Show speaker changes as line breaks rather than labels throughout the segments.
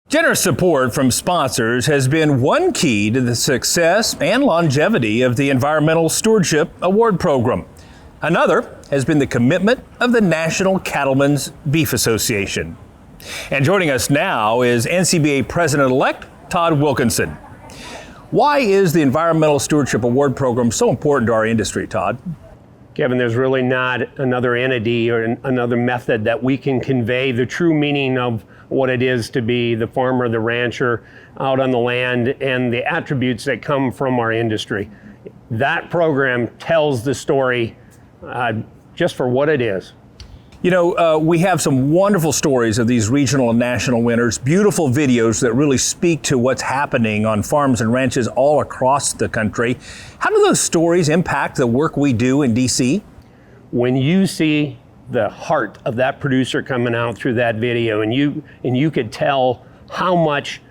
Generous support from sponsors has been one key to the success and longevity of the Environmental Stewardship Award Program. Another has been the commitment of the National Cattlemen's Beef Association. And joining us now is NCBA President-elect Todd Wilkinson. Why is the Environmental Stewardship Award Program so important to our industry, Todd?
Kevin, there's really not another entity or another method that we can convey the true meaning of what it is to be the farmer, the rancher out on the land, and the attributes that come from our industry. That program tells the story just for what it is.
You know, we have some wonderful stories of these regional and national winners, beautiful videos that really speak to what's happening on farms and ranches all across the country. How do those stories impact the work we do in DC?
When you see the heart of that producer coming out through that video, and you could tell how much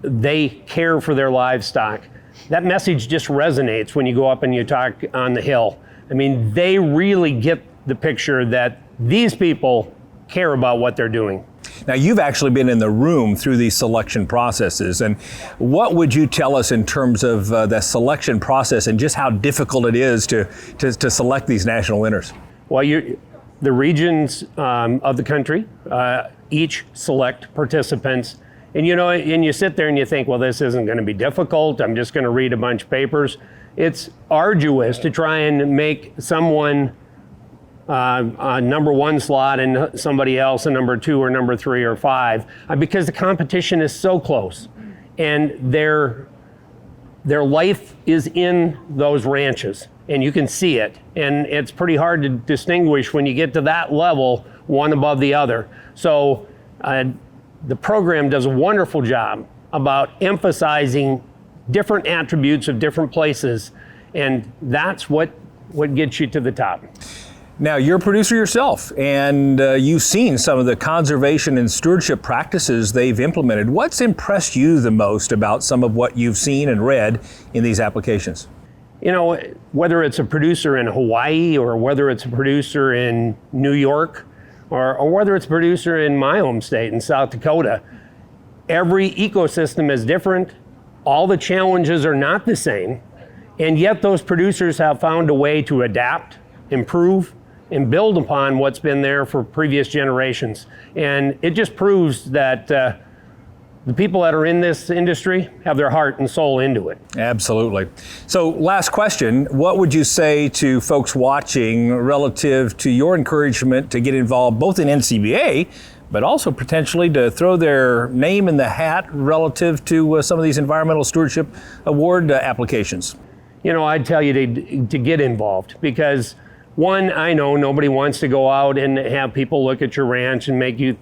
they care for their livestock, that message just resonates when you go up and you talk on the Hill. I mean, they really get the picture that these people care about what they're doing.
Now, you've actually been in the room through these selection processes, and what would you tell us in terms of the selection process and just how difficult it is to select these national winners?
Well, the regions of the country each select participants, and you sit there and you think, well, this isn't going to be difficult. I'm just going to read a bunch of papers. It's arduous to try and make someone a number one slot and somebody else a number two or number three or five, because the competition is so close, and their life is in those ranches, and you can see it, and it's pretty hard to distinguish when you get to that level, one above the other. So the program does a wonderful job about emphasizing different attributes of different places, and that's what gets you to the top.
Now, you're a producer yourself, and you've seen some of the conservation and stewardship practices they've implemented. What's impressed you the most about some of what you've seen and read in these applications?
You know, whether it's a producer in Hawaii or whether it's a producer in New York or whether it's a producer in my home state in South Dakota, every ecosystem is different. All the challenges are not the same, and yet those producers have found a way to adapt, improve, and build upon what's been there for previous generations. And it just proves that the people that are in this industry have their heart and soul into it.
Absolutely. So last question, what would you say to folks watching relative to your encouragement to get involved both in NCBA, but also potentially to throw their name in the hat relative to some of these Environmental Stewardship Award applications?
You know, I'd tell you to get involved, because one, I know nobody wants to go out and have people look at your ranch and make you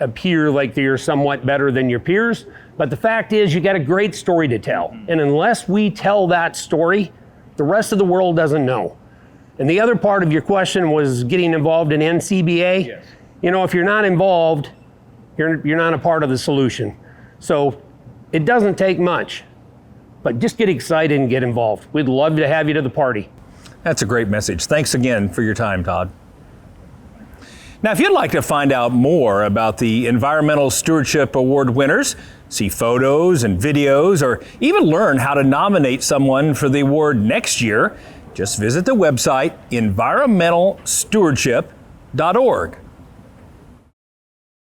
appear like you're somewhat better than your peers. But the fact is, you got a great story to tell. And unless we tell that story, the rest of the world doesn't know. And the other part of your question was getting involved in NCBA.
Yes.
You know, if you're not involved, you're not a part of the solution. So it doesn't take much, but just get excited and get involved. We'd love to have you to the party.
That's a great message. Thanks again for your time, Todd. Now, if you'd like to find out more about the Environmental Stewardship Award winners, see photos and videos, or even learn how to nominate someone for the award next year, just visit the website environmentalstewardship.org.